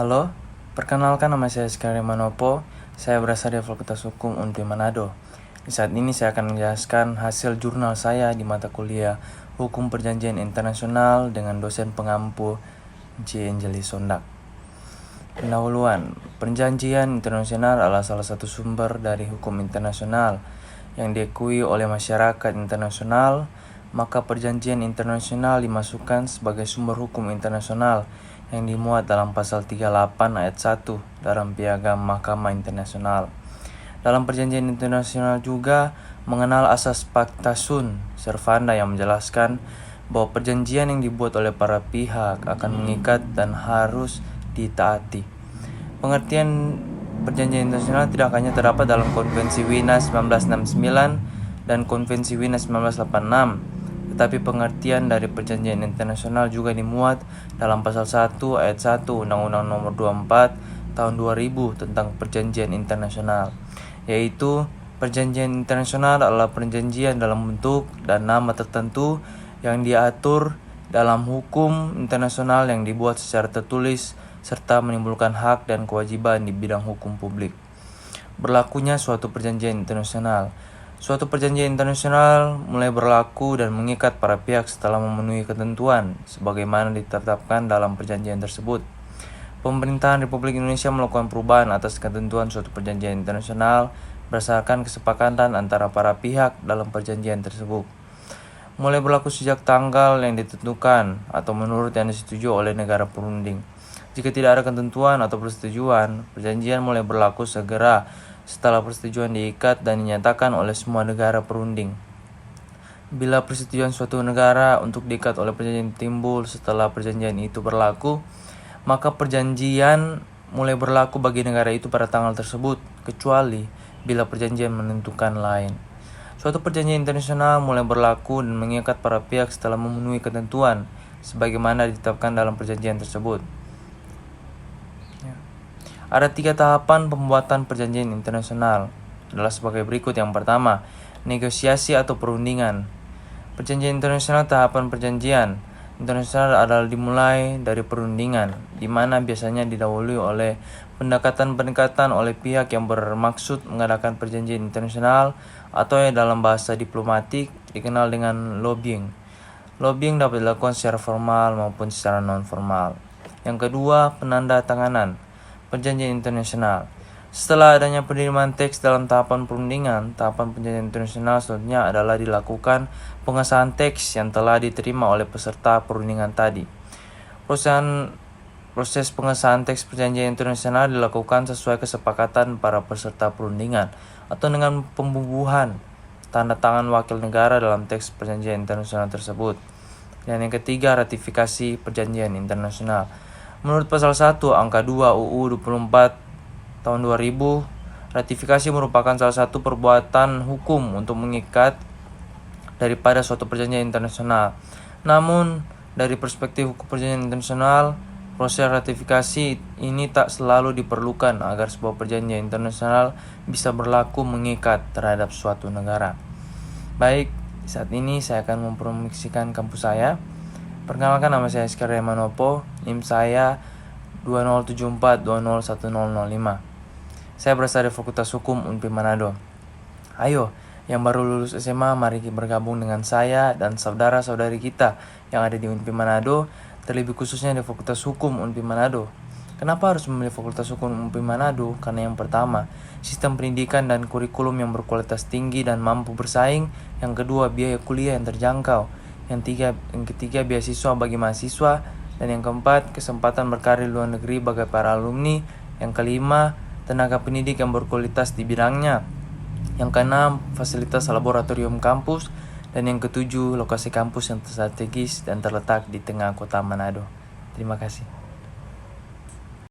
Halo, perkenalkan nama saya Sekari Manopo. Saya berasal dari Fakultas Hukum Unpri Manado. Di saat ini saya akan menjelaskan hasil jurnal saya di mata kuliah Hukum Perjanjian Internasional dengan dosen pengampu J. Angelis Sondak. Pendahuluan, perjanjian internasional adalah salah satu sumber dari hukum internasional yang diakui oleh masyarakat internasional. Maka perjanjian internasional dimasukkan sebagai sumber hukum internasional yang dimuat dalam pasal 38 ayat 1 dalam Piagam Mahkamah Internasional. Dalam perjanjian internasional juga mengenal asas Pacta Sunt Servanda yang menjelaskan bahwa perjanjian yang dibuat oleh para pihak akan mengikat dan harus ditaati. Pengertian perjanjian internasional tidak hanya terdapat dalam Konvensi Wina 1969 dan Konvensi Wina 1986, tetapi pengertian dari perjanjian internasional juga dimuat dalam pasal 1 ayat 1 Undang-Undang Nomor 24 Tahun 2000 tentang perjanjian internasional, yaitu perjanjian internasional adalah perjanjian dalam bentuk dan nama tertentu yang diatur dalam hukum internasional yang dibuat secara tertulis serta menimbulkan hak dan kewajiban di bidang hukum publik. Berlakunya suatu perjanjian internasional. Suatu perjanjian internasional mulai berlaku dan mengikat para pihak setelah memenuhi ketentuan sebagaimana ditetapkan dalam perjanjian tersebut. Pemerintahan Republik Indonesia melakukan perubahan atas ketentuan suatu perjanjian internasional berdasarkan kesepakatan antara para pihak dalam perjanjian tersebut. Mulai berlaku sejak tanggal yang ditentukan atau menurut yang disetujui oleh negara perunding. Jika tidak ada ketentuan atau persetujuan, perjanjian mulai berlaku segera setelah persetujuan diikat dan dinyatakan oleh semua negara perunding. Bila persetujuan suatu negara untuk diikat oleh perjanjian timbul setelah perjanjian itu berlaku, maka perjanjian mulai berlaku bagi negara itu pada tanggal tersebut, kecuali bila perjanjian menentukan lain. Suatu perjanjian internasional mulai berlaku dan mengikat para pihak setelah memenuhi ketentuan sebagaimana ditetapkan dalam perjanjian tersebut. Ada 3 tahapan pembuatan perjanjian internasional adalah sebagai berikut. Yang pertama, negosiasi atau perundingan. Perjanjian internasional. Tahapan perjanjian internasional adalah dimulai dari perundingan, di mana biasanya didahului oleh pendekatan-pendekatan oleh pihak yang bermaksud mengadakan perjanjian internasional atau yang dalam bahasa diplomatik dikenal dengan lobbying. Lobbying dapat dilakukan secara formal maupun secara non-formal. Yang kedua, penandatanganan perjanjian internasional. Setelah adanya penerimaan teks dalam tahapan perundingan, tahapan perjanjian internasional selanjutnya adalah dilakukan pengesahan teks yang telah diterima oleh peserta perundingan tadi. Proses pengesahan teks perjanjian internasional dilakukan sesuai kesepakatan para peserta perundingan atau dengan pembubuhan tanda tangan wakil negara dalam teks perjanjian internasional tersebut. Dan yang ketiga, ratifikasi perjanjian internasional. Menurut pasal 1 angka 2 UU 24 tahun 2000, ratifikasi merupakan salah satu perbuatan hukum untuk mengikat daripada suatu perjanjian internasional. Namun, dari perspektif hukum perjanjian internasional, proses ratifikasi ini tak selalu diperlukan agar sebuah perjanjian internasional bisa berlaku mengikat terhadap suatu negara. Baik, saat ini saya akan mempromosikan kampus saya. Perkenalkan, nama saya Sekari Manopo, NIM saya 2074201005. Saya berasal dari Fakultas Hukum Unpri Manado. Ayo, yang baru lulus SMA, mari bergabung dengan saya dan saudara-saudari kita yang ada di Unpri Manado, terlebih khususnya di Fakultas Hukum Unpri Manado. Kenapa harus memilih Fakultas Hukum Unpri Manado? Karena yang pertama, sistem pendidikan dan kurikulum yang berkualitas tinggi dan mampu bersaing. Yang kedua, biaya kuliah yang terjangkau. Yang ketiga, beasiswa bagi mahasiswa. Dan yang keempat, kesempatan berkarir luar negeri bagi para alumni. Yang kelima, tenaga pendidik yang berkualitas di bidangnya. Yang keenam, fasilitas laboratorium kampus. Dan yang ketujuh, lokasi kampus yang strategis dan terletak di tengah kota Manado. Terima kasih.